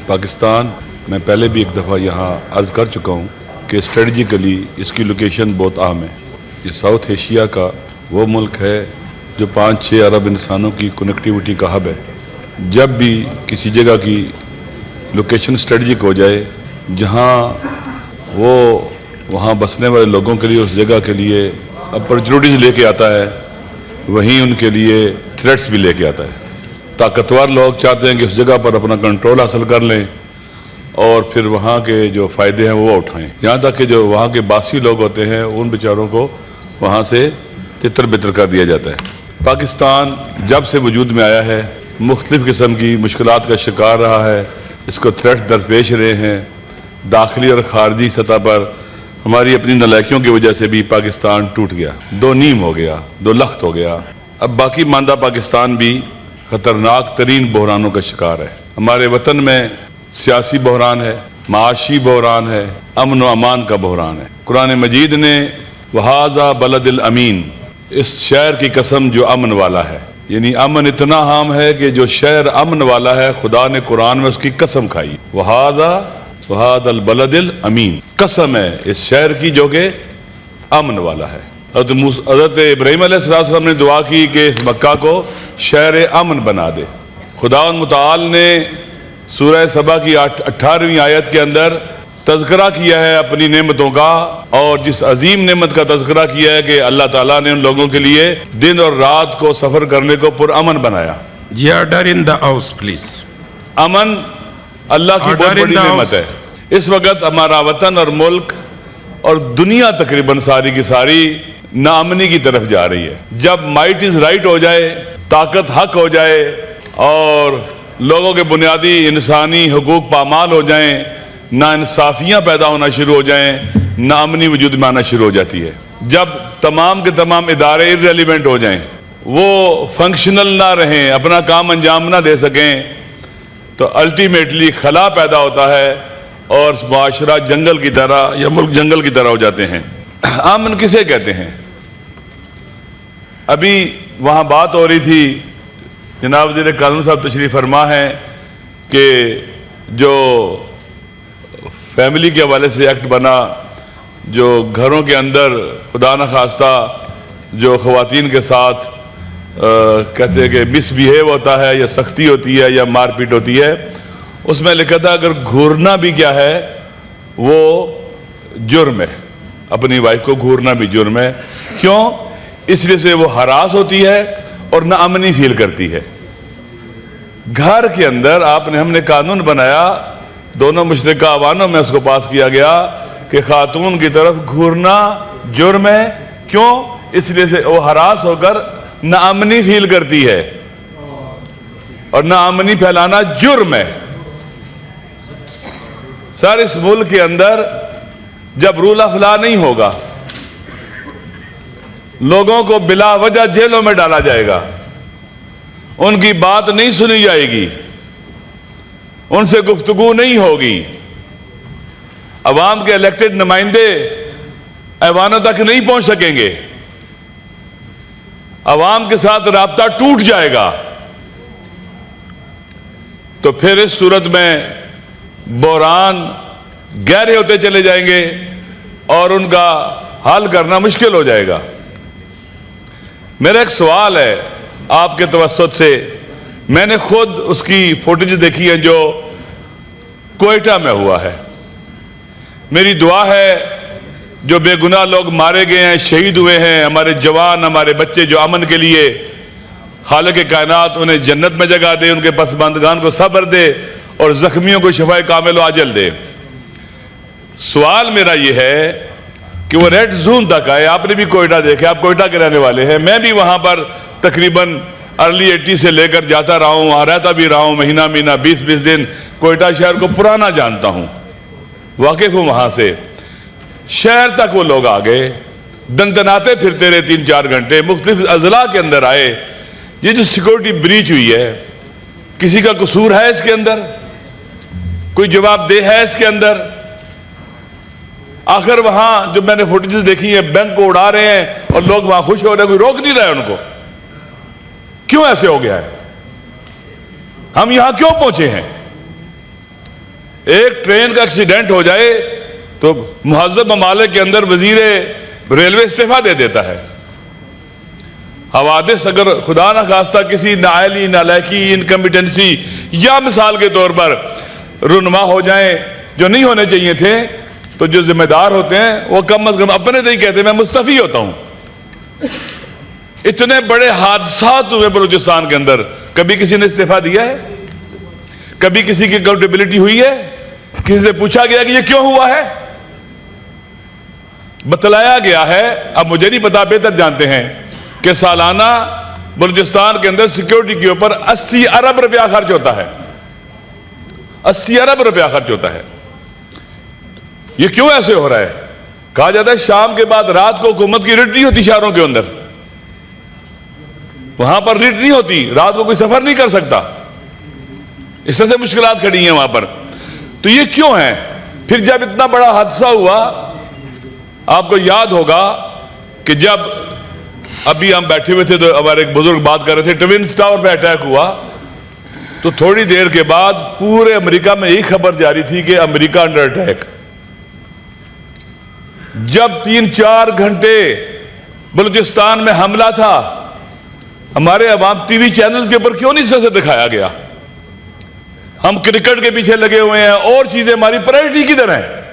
پاکستان میں پہلے بھی ایک دفعہ یہاں عرض کر چکا ہوں کہ اسٹریٹجیکلی اس کی لوکیشن بہت اہم ہے. یہ ساؤتھ ایشیا کا وہ ملک ہے جو 5-6 ارب انسانوں کی کنیکٹیوٹی کا ہب ہے. جب بھی کسی جگہ کی لوکیشن اسٹریٹجک ہو جائے جہاں وہ وہاں بسنے والے لوگوں کے لیے اس جگہ کے لیے اپرچونیٹیز لے کے آتا ہے، وہیں ان کے لیے تھریٹس بھی لے کے آتا ہے. طاقتور لوگ چاہتے ہیں کہ اس جگہ پر اپنا کنٹرول حاصل کر لیں اور پھر وہاں کے جو فائدے ہیں وہ اٹھائیں، یہاں تک کہ جو وہاں کے باسی لوگ ہوتے ہیں ان بیچاروں کو وہاں سے تتر بتر کر دیا جاتا ہے. پاکستان جب سے وجود میں آیا ہے مختلف قسم کی مشکلات کا شکار رہا ہے، اس کو تھریٹ درپیش رہے ہیں. داخلی اور خارجی سطح پر ہماری اپنی نالائکیوں کی وجہ سے بھی پاکستان ٹوٹ گیا، 2 نیم ہو گیا، 2 لخت ہو گیا. اب باقی ماندہ پاکستان بھی خطرناک ترین بحرانوں کا شکار ہے. ہمارے وطن میں سیاسی بحران ہے، معاشی بحران ہے، امن و امان کا بحران ہے. قرآن مجید نے وَهَذَا بَلَدِ الْأَمِينَ، اس شہر کی قسم جو امن والا ہے، یعنی امن اتنا عام ہے کہ جو شہر امن والا ہے خدا نے قرآن میں اس کی قسم کھائی. وَهَذَا الْبَلَدِ الْأَمِينَ، قسم ہے اس شہر کی جو کہ امن والا ہے. حضرت ابراہیم علیہ السلام نے دعا کی کہ اس مکہ کو شہر امن بنا دے. خداوند متعال نے سورہ سبا کی 18ویں آیت کے اندر تذکرہ کیا ہے اپنی نعمتوں کا، اور جس عظیم نعمت کا تذکرہ کیا ہے کہ اللہ تعالیٰ نے ان لوگوں کے لیے دن اور رات کو سفر کرنے کو پرامن بنایا. جی order in the house please. امن اللہ کی بہت بڑی نعمت ہے. اس وقت ہمارا وطن اور ملک اور دنیا تقریباً ساری کی ساری ناامنی کی طرف جا رہی ہے. جب مائٹ از رائٹ ہو جائے، طاقت حق ہو جائے اور لوگوں کے بنیادی انسانی حقوق پامال ہو جائیں، ناانصافیاں پیدا ہونا شروع ہو جائیں، ناامنی وجود میں آنا شروع ہو جاتی ہے. جب تمام کے تمام ادارے irrelevant ہو جائیں، وہ فنکشنل نہ رہیں، اپنا کام انجام نہ دے سکیں، تو الٹیمیٹلی خلا پیدا ہوتا ہے اور معاشرہ جنگل کی طرح یا ملک جنگل کی طرح ہو جاتے ہیں. امن کسے کہتے ہیں؟ ابھی وہاں بات ہو رہی تھی، جناب وزیر قانون صاحب تشریف فرما ہیں کہ جو فیملی کے حوالے سے ایکٹ بنا، جو گھروں کے اندر خدا نخواستہ جو خواتین کے ساتھ کہتے ہیں کہ مس بیہیو ہوتا ہے یا سختی ہوتی ہے یا مار پیٹ ہوتی ہے، اس میں لکھا تھا اگر گھورنا بھی کیا ہے وہ جرم ہے. اپنی وائف کو گھورنا بھی جرم ہے. کیوں؟ اس لیے سے وہ ہراس ہوتی ہے اور ناامنی فیل کرتی ہے. گھر کے اندر ہم نے قانون بنایا، دونوں مشترکہ ایوانوں میں اس کو پاس کیا گیا کہ خاتون کی طرف گھورنا جرم ہے. کیوں؟ اس لیے سے وہ ہراس ہو کر ناامنی فیل کرتی ہے اور ناامنی پھیلانا جرم ہے. سر اس ملک کے اندر جب رول آف لا نہیں ہوگا، لوگوں کو بلا وجہ جیلوں میں ڈالا جائے گا، ان کی بات نہیں سنی جائے گی، ان سے گفتگو نہیں ہوگی، عوام کے الیکٹڈ نمائندے ایوانوں تک نہیں پہنچ سکیں گے، عوام کے ساتھ رابطہ ٹوٹ جائے گا، تو پھر اس صورت میں بحران گہرے ہوتے چلے جائیں گے اور ان کا حل کرنا مشکل ہو جائے گا. میرا ایک سوال ہے آپ کے توسط سے، میں نے خود اس کی فوٹیج دیکھی ہے جو کوئٹہ میں ہوا ہے. میری دعا ہے جو بے گناہ لوگ مارے گئے ہیں، شہید ہوئے ہیں، ہمارے جوان، ہمارے بچے جو امن کے لیے خالق کائنات انہیں جنت میں جگہ دے، ان کے پسماندگان کو صبر دے اور زخمیوں کو شفائے کامل و عاجل دے. سوال میرا یہ ہے کہ وہ ریڈ زون تک آئے. آپ نے بھی کوئٹہ دیکھا، آپ کوئٹہ کے رہنے والے ہیں، میں بھی وہاں پر تقریباً ارلی 80 سے لے کر جاتا رہا ہوں، وہاں رہتا بھی رہا ہوں، مہینہ 20 دن. کوئٹہ شہر کو پرانا جانتا ہوں، واقف ہوں وہاں سے. شہر تک وہ لوگ آ گئے، دندناتے پھرتے رہے 3-4 گھنٹے، مختلف اضلاع کے اندر آئے. یہ جو سیکورٹی بریچ ہوئی ہے، کسی کا قصور ہے اس کے اندر؟ کوئی جواب دہ ہے اس کے اندر؟ آخر وہاں جو میں نے فوٹیجز دیکھی ہیں، بینک کو اڑا رہے ہیں اور لوگ وہاں خوش ہو رہے ہیں، کوئی روک نہیں رہا ہے ان کو. کیوں ایسے ہو گیا ہے؟ ہم یہاں کیوں پہنچے ہیں؟ ایک ٹرین کا ایکسیڈنٹ ہو جائے تو مہذب ممالک کے اندر وزیر ریلوے استعفیٰ دے دیتا ہے. حوادث اگر خدا نہ خواستہ کسی نااہلی، نالائکی، انکمپیٹنسی یا مثال کے طور پر رونما ہو جائیں جو نہیں ہونے چاہیے تھے، تو جو ذمہ دار ہوتے ہیں وہ کم از کم اپنے سے ہی کہتے ہیں میں مستعفی ہوتا ہوں. اتنے بڑے حادثات ہوئے بلوچستان کے اندر، کبھی کسی نے استعفیٰ دیا ہے؟ کبھی کسی کی اکاؤنٹیبلٹی ہوئی ہے؟ کسی سے پوچھا گیا کہ یہ کیوں ہوا ہے؟ بتلایا گیا ہے، اب مجھے نہیں پتا، بہتر جانتے ہیں کہ سالانہ بلوچستان کے اندر سیکیورٹی کے اوپر 80 ارب روپیہ خرچ ہوتا ہے. 80 ارب روپیہ خرچ ہوتا ہے. یہ کیوں ایسے ہو رہا ہے؟ کہا جاتا ہے شام کے بعد رات کو حکومت کی ریٹ نہیں ہوتی شہروں کے اندر. وہاں پر ریٹ نہیں ہوتی، رات کو کوئی سفر نہیں کر سکتا، اس طرح سے مشکلات کھڑی ہیں وہاں پر. تو یہ کیوں ہے؟ پھر جب اتنا بڑا حادثہ ہوا، آپ کو یاد ہوگا کہ جب ابھی ہم بیٹھے ہوئے تھے تو ہمارے ایک بزرگ بات کر رہے تھے، ٹوینز ٹاور پہ اٹیک ہوا تو تھوڑی دیر کے بعد پورے امریکہ میں یہی خبر جاری تھی کہ امریکہ انڈر اٹیک. جب 3-4 گھنٹے بلوچستان میں حملہ تھا، ہمارے عوام ٹی وی چینل کے اوپر کیوں نہیں اس طرح سے دکھایا گیا؟ ہم کرکٹ کے پیچھے لگے ہوئے ہیں اور چیزیں، ہماری پرائرٹی کدھر ہیں؟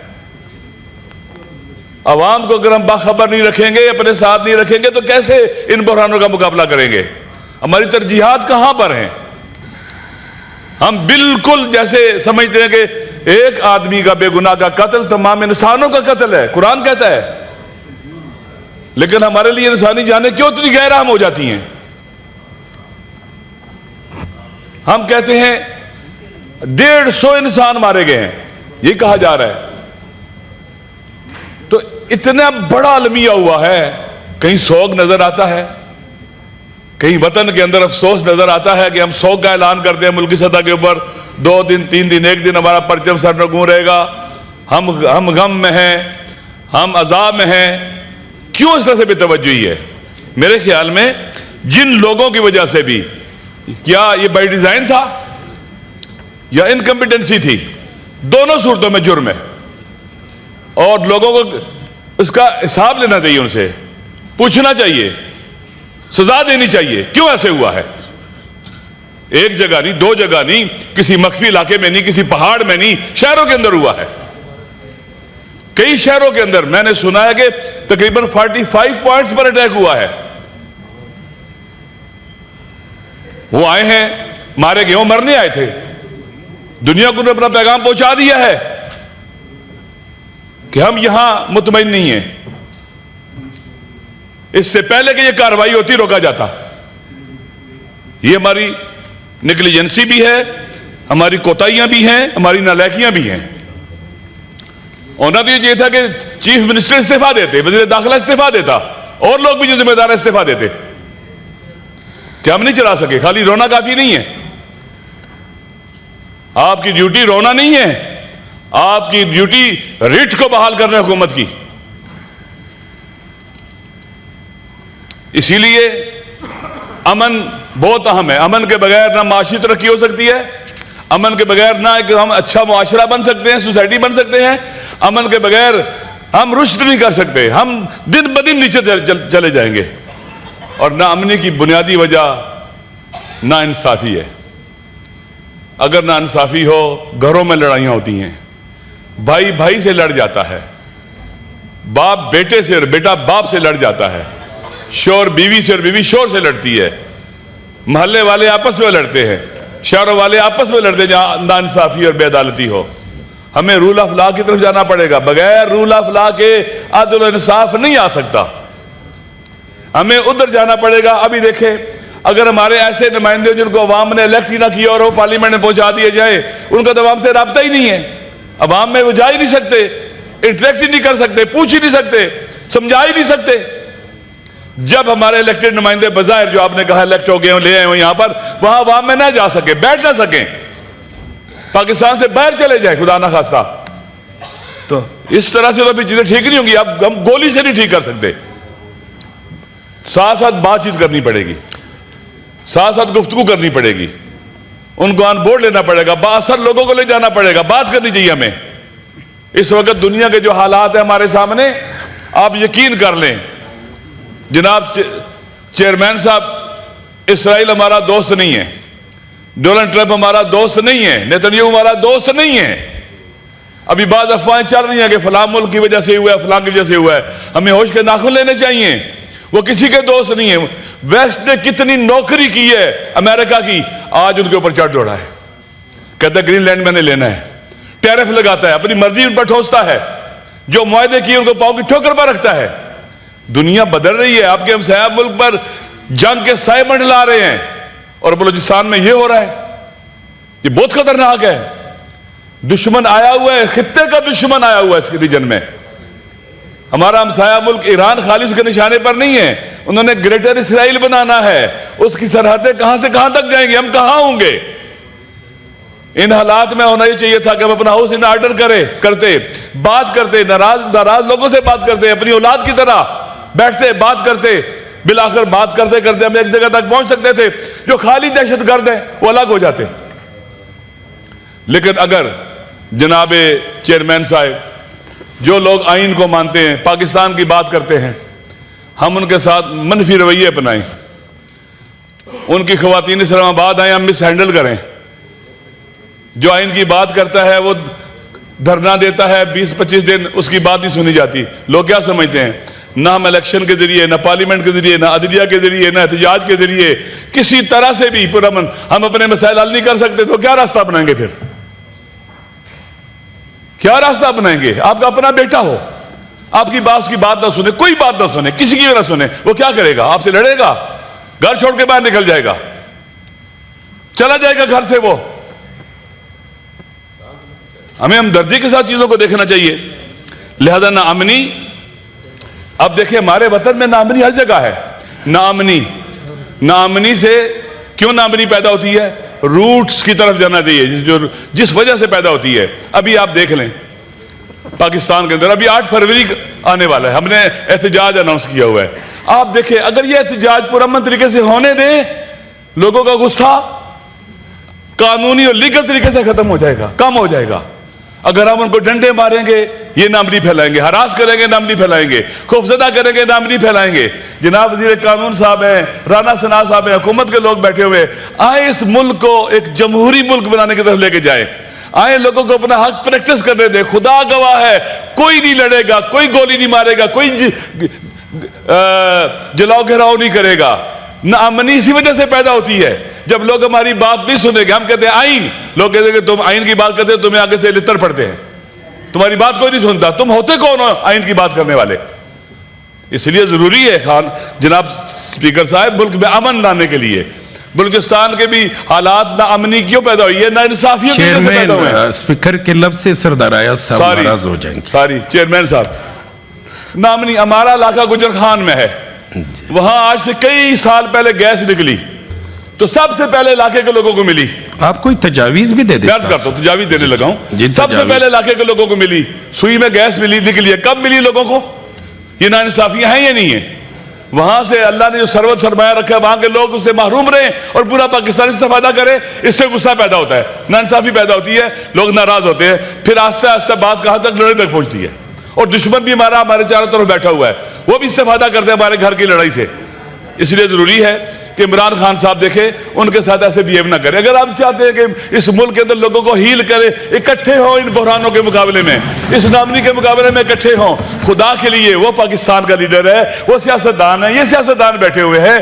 عوام کو اگر ہم باخبر نہیں رکھیں گے، اپنے ساتھ نہیں رکھیں گے تو کیسے ان بحرانوں کا مقابلہ کریں گے؟ ہماری ترجیحات کہاں پر ہیں؟ ہم بالکل جیسے سمجھتے ہیں کہ ایک آدمی کا بے گناہ کا قتل تمام انسانوں کا قتل ہے، قرآن کہتا ہے. لیکن ہمارے لیے انسانی جانیں کیوں اتنی غیر اہم ہو جاتی ہیں؟ ہم کہتے ہیں 150 انسان مارے گئے ہیں، یہ کہا جا رہا ہے. تو اتنا بڑا المیہ ہوا ہے، کہیں سوگ نظر آتا ہے، کہیں وطن کے اندر افسوس نظر آتا ہے کہ ہم سوگ کا اعلان کرتے ہیں ملکی سطح کے اوپر، 2 دن 3 دن، ایک دن ہمارا پرچم سر میں گوں رہے گا، ہم غم میں ہیں، ہم عذاب میں ہیں. کیوں اس طرح سے بے توجہی ہے؟ میرے خیال میں جن لوگوں کی وجہ سے بھی، کیا یہ بائی ڈیزائن تھا یا انکمپیٹنسی تھی؟ دونوں صورتوں میں جرم ہے، اور لوگوں کو اس کا حساب لینا چاہیے، ان سے پوچھنا چاہیے، سزا دینی چاہیے. کیوں ایسے ہوا ہے؟ ایک جگہ نہیں، 2 جگہ نہیں، کسی مخفی علاقے میں نہیں، کسی پہاڑ میں نہیں، شہروں کے اندر ہوا ہے. کئی شہروں کے اندر میں نے سنا ہے کہ تقریباً 45 پوائنٹس پر اٹیک ہوا ہے. وہ آئے ہیں، مارے گئے، وہ مرنے آئے تھے. دنیا کو اپنا پیغام پہنچا دیا ہے کہ ہم یہاں مطمئن نہیں ہیں. اس سے پہلے کہ یہ کارروائی ہوتی روکا جاتا. یہ ہماری نیگلیجنسی بھی ہے، ہماری کوتاہیاں بھی ہیں، ہماری نالائکیاں بھی ہیں. ہونا تو یہ تھا کہ چیف منسٹر استعفیٰ دیتے، وزیر داخلہ استعفیٰ دیتا، اور لوگ بھی جو ذمہ دار استعفیٰ دیتے کہ ہم نہیں چلا سکے. خالی رونا کافی نہیں ہے. آپ کی ڈیوٹی رونا نہیں ہے، آپ کی ڈیوٹی ریٹ کو بحال کرنا ہے حکومت کی. اسی لیے امن بہت اہم ہے. امن کے بغیر نہ معاشی ترقی ہو سکتی ہے، امن کے بغیر نہ ایک ہم اچھا معاشرہ بن سکتے ہیں، سوسائٹی بن سکتے ہیں. امن کے بغیر ہم رشد نہیں کر سکتے، ہم دن بدن نیچے چلے جائیں گے. اور نہ امنی کی بنیادی وجہ نا انصافی ہے. اگر نا انصافی ہو، گھروں میں لڑائیاں ہوتی ہیں، بھائی بھائی سے لڑ جاتا ہے، باپ بیٹے سے، بیٹا باپ سے لڑ جاتا ہے، شوہر بیوی سے اور بیوی شوہر سے لڑتی ہے، محلے والے آپس میں لڑتے ہیں، شہروں والے آپس میں لڑتے ہیں جہاں ناانصافی اور بے عدالتی ہو. ہمیں رول آف لا کی طرف جانا پڑے گا. بغیر رول آف لا کے عدل و انصاف نہیں آ سکتا. ہمیں ادھر جانا پڑے گا. ابھی دیکھیں، اگر ہمارے ایسے نمائندے جن کو عوام نے الیکٹ ہی نہ کیا اور وہ پارلیمنٹ میں پہنچا دیے جائے، ان کا تو عوام سے رابطہ ہی نہیں ہے، عوام میں وہ جا ہی نہیں سکتے، انٹریکٹ ہی نہیں کر سکتے، پوچھ ہی نہیں سکتے، سمجھا ہی نہیں سکتے. جب ہمارے الیکٹڈ نمائندے بظاہر جو آپ نے کہا الیکٹ ہو گئے لے آئے ہوں یہاں پر، وہاں عوام میں نہ جا سکے، بیٹھ نہ سکیں، پاکستان سے باہر چلے جائے خدا نہ خواستہ، تو اس طرح سے تو بھی چیزیں ٹھیک نہیں ہوں گی. اب ہم گولی سے نہیں ٹھیک کر سکتے. ساتھ ساتھ بات چیت کرنی پڑے گی، ساتھ ساتھ گفتگو کرنی پڑے گی. ان کو آن بورڈ لینا پڑے گا, بااثر لوگوں کو لے جانا پڑے گا, بات کرنی چاہیے ہمیں. اس وقت دنیا کے جو حالات ہیں ہمارے سامنے, آپ یقین کر لیں جناب چیئرمین صاحب, اسرائیل ہمارا دوست نہیں ہے, ڈونلڈ ٹرمپ ہمارا دوست نہیں ہے, نیتنیاہو ہمارا دوست نہیں ہے. ابھی بعض افواہیں چل رہی ہیں کہ فلاں ملک کی وجہ سے ہوا ہے, فلاں کی وجہ سے ہوا ہے. ہمیں ہوش کے ناخن لینے چاہیے, وہ کسی کے دوست نہیں ہے. ویسٹ نے کتنی نوکری کی ہے امریکہ کی, آج ان کے اوپر چڑھ دوڑا ہے, کہتا ہے گرین لینڈ میں نے لینا ہے, ٹیرف لگاتا ہے, اپنی مرضی ان پر ٹھوستا ہے, جو معاہدے کیے ان کو پاؤں کی ٹھوکر پر رکھتا ہے. دنیا بدل رہی ہے, آپ کے ہمسایہ ملک پر جنگ کے سائے منڈلا رہے ہیں, اور بلوچستان میں یہ ہو رہا ہے. یہ بہت خطرناک ہے. دشمن آیا ہوا ہے, خطے کا دشمن آیا ہوا ہے اس ریجن میں. ہمارا ہمسایہ ملک ایران خالی اس کے نشانے پر نہیں ہے, انہوں نے گریٹر اسرائیل بنانا ہے. اس کی سرحدیں کہاں سے کہاں تک جائیں گے, ہم کہاں ہوں گے؟ ان حالات میں ہونا یہ چاہیے تھا کہ ہم اپنا ہاؤس ان آرڈر کرتے, بات کرتے, ناراض لوگوں سے بات کرتے, اپنی اولاد کی طرح بیٹھتے, بات کرتے. بالآخر بات کرتے کرتے ہم ایک جگہ تک پہنچ سکتے تھے. جو خالی دہشت گرد ہیں وہ الگ ہو جاتے. لیکن اگر جناب چیئرمین صاحب, جو لوگ آئین کو مانتے ہیں, پاکستان کی بات کرتے ہیں, ہم ان کے ساتھ منفی رویے اپنائیں, ان کی خواتین اسلام آباد آئیں, ہم مس ہینڈل کریں. جو آئین کی بات کرتا ہے وہ دھرنا دیتا ہے 20-25 دن, اس کی بات نہیں سنی جاتی. لوگ کیا سمجھتے ہیں, نہ ہم الیکشن کے ذریعے, نہ پارلیمنٹ کے ذریعے, نہ عدلیہ کے ذریعے, نہ احتجاج کے ذریعے کسی طرح سے بھی پرامن ہم اپنے مسائل حل نہیں کر سکتے, تو کیا راستہ اپنائیں گے؟ پھر کیا راستہ اپنائیں گے؟ آپ کا اپنا بیٹا ہو, آپ کی باس کی بات نہ سنے, کوئی بات نہ سنے, کسی کی نہ سنے, وہ کیا کرے گا؟ آپ سے لڑے گا, گھر چھوڑ کے باہر نکل جائے گا, چلا جائے گا گھر سے. وہ ہمیں ہمدردی کے ساتھ چیزوں کو دیکھنا چاہیے. لہذا ناامنی, اب دیکھیں ہمارے وطن میں ناامنی ہر جگہ ہے. ناامنی سے کیوں ناامنی پیدا ہوتی ہے؟ روٹس کی طرف جانا چاہیے, جس وجہ سے پیدا ہوتی ہے. ابھی آپ دیکھ لیں پاکستان کے اندر ابھی 8 فروری آنے والا ہے, ہم نے احتجاج اناؤنس کیا ہوا ہے. آپ دیکھیں اگر یہ احتجاج پرامن طریقے سے ہونے دیں, لوگوں کا غصہ قانونی اور لیگل طریقے سے ختم ہو جائے گا, کم ہو جائے گا. اگر ہم ان کو ڈنڈے ماریں گے, یہ ناامنی پھیلائیں گے, ہراس کریں گے, ناامنی پھیلائیں گے, خوفزدہ کریں گے, ناامنی پھیلائیں گے. جناب وزیر قانون صاحب ہیں, رانا ثنا صاحب ہیں, حکومت کے لوگ بیٹھے ہوئے, آئیں اس ملک کو ایک جمہوری ملک بنانے کی طرف لے کے جائیں. آئیں لوگوں کو اپنا حق پریکٹس کرنے دیں. خدا گواہ ہے, کوئی نہیں لڑے گا, کوئی گولی نہیں مارے گا, کوئی جلاؤ گھیراؤ نہیں کرے گا. ناامنی اسی وجہ سے پیدا ہوتی ہے جب لوگ ہماری بات نہیں سنیں گے. ہم کہتے ہیں آئین, لوگ کہتے ہیں کہ تم آئین کی بات کرتے ہو, تمہیں آگے سے لتر پڑتے ہیں, تمہاری بات کوئی نہیں سنتا, تم ہوتے کون ہو آئین کی بات کرنے والے؟ اس لیے ضروری ہے جناب اسپیکر صاحب, ملک میں امن لانے کے لیے. بلوچستان کے بھی حالات ناامنی کیوں پیدا ہوئی ہے؟ ناانصافیوں کی وجہ سے پیدا ہوئے ہیں. اسپیکر کے لفظ سے سردار ایاز صاحب ناراض ہو جائیں گے. چیئرمین صاحب, ناامنی ہمارا علاقہ گجر خان میں ہے, وہاں آج سے کئی سال پہلے گیس نکلی تو سب سے پہلے علاقے کے لوگوں کو ملی. آپ کوئی تجاویز بھی دے دیں؟ کرتا ہوں, تجاویز دینے لگا ہوں. سب سے پہلے علاقے کے لوگوں کو ملی, سوئی میں گیس نکلی ہے. کب ملی لوگوں کو؟ یہ ناانصافیاں ہیں یا نہیں ہیں؟ وہاں سے اللہ نے جو ثروت سرمایہ رکھا ہے, وہاں کے لوگ اس سے محروم رہے اور پورا پاکستان استفادہ کرے. اس سے غصہ پیدا ہوتا ہے, ناانصافی پیدا ہوتی ہے, لوگ ناراض ہوتے ہیں. پھر آہستہ آہستہ بات کہاں تک؟ لڑائی تک پہنچتی ہے. اور دشمن بھی ہمارے چاروں طرف بیٹھا ہوا ہے, وہ بھی استفادہ کرتے ہیں ہمارے گھر کی لڑائی سے. اس لیے ضروری ہے کہ عمران خان صاحب دیکھیں, ان کے ساتھ ایسے بیہیو نہ کریں. اگر آپ چاہتے ہیں کہ اس ملک کے اندر لوگوں کو ہیل کرے, اکٹھے ہوں ان بحرانوں کے مقابلے میں, اس ناامنی کے مقابلے میں اکٹھے ہوں, خدا کے لیے وہ پاکستان کا لیڈر ہے, وہ سیاستدان ہے, یہ سیاستدان بیٹھے ہوئے ہیں.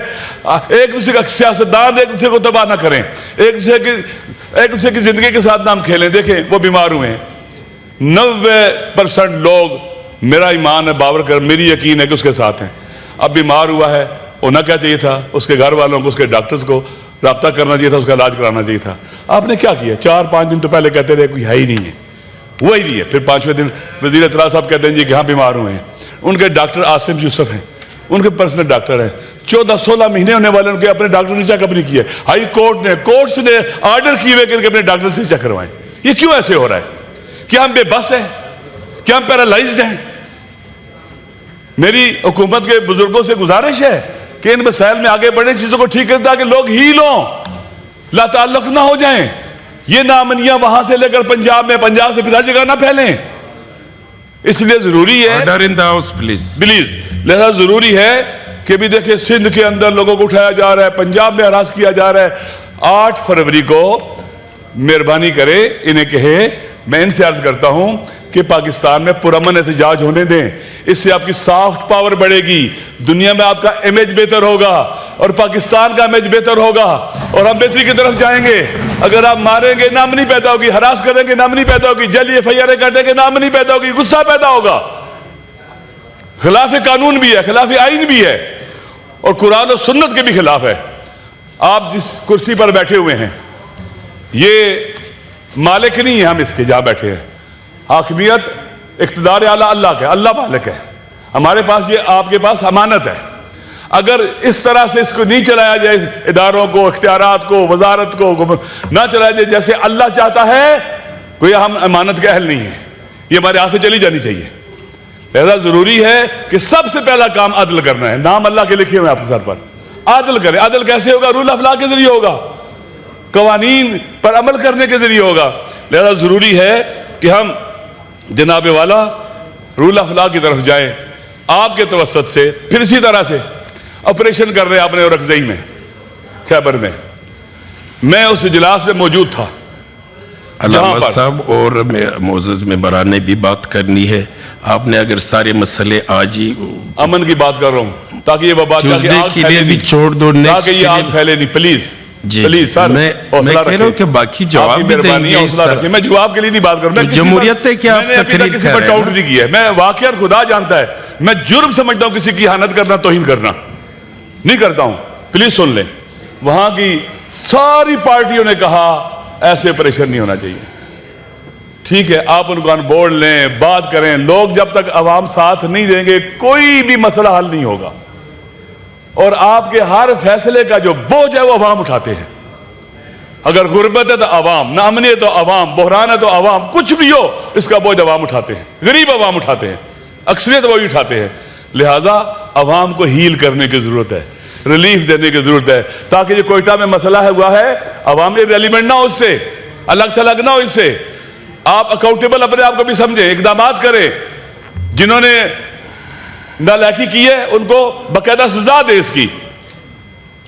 ایک دوسرے کا سیاستدان ایک دوسرے کو تباہ نہ کریں, ایک دوسرے کی زندگی کے ساتھ نہ ہم کھیلیں. دیکھیں وہ بیمار ہوئے ہیں, 90% لوگ, میرا ایمان ہے, باور کر, میری یقین ہے کہ اس کے ساتھ ہیں. اب بیمار ہوا ہے, ہونا کیا چاہیے تھا؟ اس کے گھر والوں کو, اس کے ڈاکٹرز کو رابطہ کرنا چاہیے تھا, اس کا علاج کرانا چاہیے تھا. آپ نے کیا کیا؟ 4-5 دن تو پہلے کہتے رہے کوئی ہے ہی نہیں ہے, وہی نہیں ہے. پھر 5ویں دن وزیر اطلاع صاحب کہتے ہیں جی کہ ہاں بیمار ہوئے ہیں. ان کے ڈاکٹر عاصم یوسف ہیں, ان کے پرسنل ڈاکٹر ہیں. 14-16 مہینے ہونے والے, ان کے اپنے ڈاکٹر سے چیک اپ نہیں کیا. ہائی کورٹس نے آرڈر کیے ہوئے کہ ان کے اپنے ڈاکٹر سے چیک کروائیں. یہ کیوں ایسے ہو رہا ہے؟ کیا ہم بے بس ہیں؟ کیا ہم پیرالائزڈ ہیں؟ میری حکومت کے بزرگوں سے گزارش ہے کہ ان مسائل میں آگے بڑھیں, چیزوں کو ٹھیک کریں تاکہ لوگ ہیل ہوں. لا تعلق نہ ہو جائیں، یہ نامنیاں وہاں سے لے کر پنجاب میں، پنجاب سے پھر جگہ نہ پھیلیں. اس لیے ضروری ہے Order in the house, please. Please, لہذا ضروری ہے کہ بھی دیکھیں سندھ کے اندر لوگوں کو اٹھایا جا رہا ہے، پنجاب میں ہراس کیا جا رہا ہے. 8 فروری کو مہربانی کرے انہیں کہے، میں ان سے عرض کرتا ہوں کہ پاکستان میں پرامن احتجاج ہونے دیں. اس سے آپ کی سافٹ پاور بڑھے گی، دنیا میں آپ کا امیج بہتر ہوگا اور پاکستان کا امیج بہتر ہوگا اور ہم بہتری کی طرف جائیں گے. اگر آپ ماریں گے نامنی پیدا ہوگی، ہراس کریں گے نامنی پیدا ہوگی، جعلی FIR کاٹیں گے نامنی پیدا ہوگی، غصہ پیدا ہوگا. خلاف قانون بھی ہے، خلاف آئین بھی ہے اور قرآن و سنت کے بھی خلاف ہے. آپ جس کرسی پر بیٹھے ہوئے ہیں یہ مالک نہیں ہے، ہم اس کے جہاں بیٹھے ہیں. حاکمیت اقتدار اعلیٰ اللہ کا ہے، اللہ مالک ہے. ہمارے پاس یہ آپ کے پاس امانت ہے. اگر اس طرح سے اس کو نہیں چلایا جائے، اداروں کو، اختیارات کو، وزارت کو نہ چلایا جائے جیسے اللہ چاہتا ہے، کوئی ہم امانت کے اہل نہیں ہیں. یہ ہمارے ہاتھ سے چلی جانی چاہیے. لہذا ضروری ہے کہ سب سے پہلا کام عدل کرنا ہے. نام اللہ کے لکھے ہوئے آپ کے سر پر، عدل کریں. عدل کیسے ہوگا؟ رول آف لا کے ذریعے ہوگا، قوانین پر عمل کرنے کے ذریعے ہوگا. لہذا ضروری ہے کہ ہم جناب والا رول آف لا کی طرف جائیں آپ کے توسط سے. پھر اسی طرح سے آپریشن کر رہے ہیں اپنے اورکزئی میں، خیبر میں. میں اس اجلاس میں موجود تھا. علامہ صاحب اور معزز ممبران نے بھی بات کرنی ہے. آپ نے اگر سارے مسئلے آج ہی امن کی بات کر رہا ہوں تاکہ یہ بات کے لیے بھی چھوڑ دو، تاکہ یہ آگ پھیلے نہیں. پلیز پلیز سر، میں کہہ رہا ہوں کہ باقی جواب بھی دیں گے. میں جواب کے لیے نہیں بات کروں. جمہوریت ہے کہ آپ تقریر کسی پر ٹاؤٹ نہیں کیا ہے. میں واقعہ خدا جانتا ہے، میں جرم سمجھتا ہوں کسی کی اہانت کرنا، توہین کرنا نہیں کرتا ہوں. پلیز سن لیں، وہاں کی ساری پارٹیوں نے کہا ایسے آپریشن نہیں ہونا چاہیے. ٹھیک ہے، آپ ان کو آن بورڈ لیں، بات کریں. لوگ جب تک عوام ساتھ نہیں دیں گے کوئی بھی مسئلہ حل نہیں ہوگا. اور آپ کے ہر فیصلے کا جو بوجھ ہے وہ عوام اٹھاتے ہیں. اگر غربت ہے تو عوام، نامنی ہے تو عوام، بحران ہے تو عوام، کچھ بھی ہو اس کا بوجھ عوام اٹھاتے ہیں. غریب عوام اٹھاتے ہیں، اکثریت وہی اٹھاتے ہیں. لہٰذا عوام کو ہیل کرنے کی ضرورت ہے، ریلیف دینے کی ضرورت ہے، تاکہ جو کوئٹہ میں مسئلہ ہے ہوا ہے عوام ریلیونٹ نہ ہو، اس سے الگ تھلگ نہ ہو. اس سے آپ اکاؤنٹیبل اپنے آپ کو بھی سمجھیں، اقدامات کریں. جنہوں نے نالائقی کی ہے ان کو باقاعدہ سزا دے اس کی.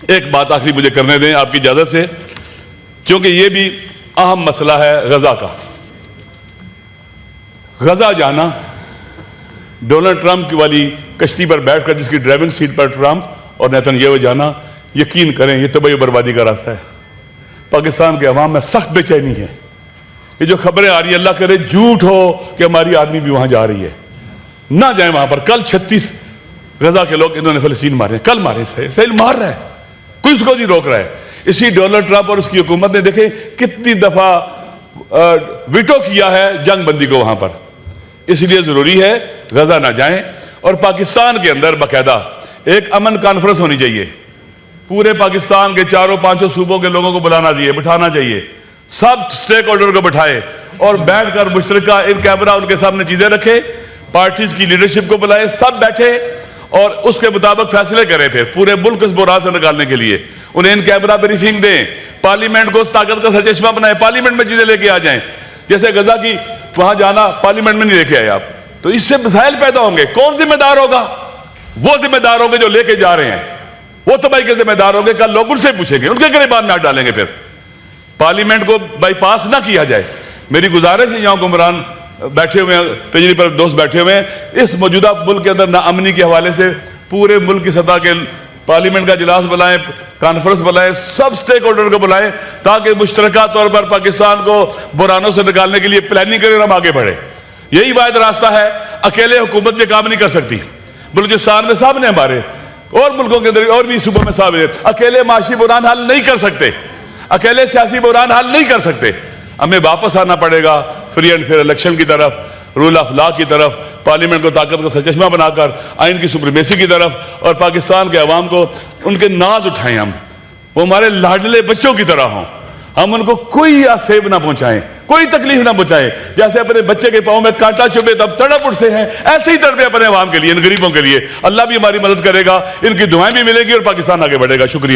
ایک بات آخری مجھے کرنے دیں آپ کی اجازت سے، کیونکہ یہ بھی اہم مسئلہ ہے غزہ کا. غزہ جانا، ڈونلڈ ٹرمپ کی والی کشتی پر بیٹھ کر جس کی ڈرائیونگ سیٹ پر ٹرمپ اور نیتن جانا، یقین کریں یہ تباہی و بربادی کا راستہ ہے. پاکستان کے عوام میں سخت بے چینی ہے. یہ جو خبریں آ رہی ہیں، اللہ کرے جھوٹ ہو کہ ہماری آرمی بھی وہاں جا رہی ہے. نہ جائیں وہاں پر. کل 36 غزہ کے لوگ انہوں نے فلسطین مارے ہیں. کل مارے، اسرائیل مار رہا ہے، کوئی اس کو نہیں روک رہا ہے. اسی ڈونلڈ ٹرمپ اور اس کی حکومت نے دیکھیں کتنی دفعہ ویٹو کیا ہے جنگ بندی کو وہاں پر. اس لیے ضروری ہے غزہ نہ جائیں. اور پاکستان کے اندر باقاعدہ ایک امن کانفرنس ہونی چاہیے. پورے پاکستان کے 4-5 صوبوں کے لوگوں کو بلانا چاہیے، بٹھانا چاہیے. سب سٹیک ہولڈر کو بٹھائے اور بیٹھ کر مشترکہ ان کیمرہ ان کے سامنے چیزیں رکھے. پارٹیز کی لیڈرشپ کو بلائے، سب بیٹھے اور اس کے مطابق فیصلے کریں. پھر پورے ملک اس بحران سے نکالنے کے لیے انہیں ان کیمرہ بریفنگ دیں. پارلیمنٹ کو اس طاقت کا سرچشمہ بنائیں، پارلیمنٹ میں چیزیں لے کے آ جائیں. جیسے غزہ کی وہاں جانا پارلیمنٹ میں نہیں لے کے آئے آپ، تو اس سے مسائل پیدا ہوں گے. کون ذمہ دار ہوگا؟ وہ ذمہ دار ہوں گے جو لے کے جا رہے ہیں، وہ تباہی کے ذمہ دار ہوں گے. کل لوگ ان سے پوچھیں گے، ان کے گریبان میں ہاتھ ڈالیں گے. پھر پارلیمنٹ کو بائی پاس نہ کیا جائے. میری گزارش ہے یہاں حکمران بیٹھے ہوئے ہیں، پجری پر دوست بیٹھے ہوئے ہیں، اس موجودہ ملک کے اندر ناامنی کے حوالے سے پورے ملک کی سطح کے پارلیمنٹ کا اجلاس بلائیں، کانفرنس بلائیں، سب سٹیک ہولڈر کو بلائیں تاکہ مشترکہ طور پر پاکستان کو بحرانوں سے نکالنے کے لیے پلاننگ کریں اور ہم آگے بڑھیں. یہی واحد راستہ ہے. اکیلے حکومت یہ کام نہیں کر سکتی. بلوچستان میں صاحب نے ہمارے اور ملکوں کے اندر اور بھی صوبوں میں صاحب نے اکیلے معاشی بحران حل نہیں کر سکتے، اکیلے سیاسی بحران حل نہیں کر سکتے. ہمیں واپس آنا پڑے گا فری اینڈ فیئر الیکشن کی طرف، رول آف لا کی طرف، پارلیمنٹ کو طاقت کا سرچشمہ بنا کر آئین کی سپریمیسی کی طرف، اور پاکستان کے عوام کو ان کے ناز اٹھائیں. ہم وہ ہمارے لاڈلے بچوں کی طرح ہوں. ہم ان کو کوئی آسیب نہ پہنچائیں، کوئی تکلیف نہ پہنچائیں. جیسے اپنے بچے کے پاؤں میں کانٹا چبھے تب تڑپ اٹھتے ہیں، ایسے ہی تڑپے اپنے عوام کے لیے، ان غریبوں کے لیے. اللہ بھی ہماری مدد کرے گا، ان کی دعائیں بھی ملیں گی اور پاکستان آگے بڑھے گا. شکریہ.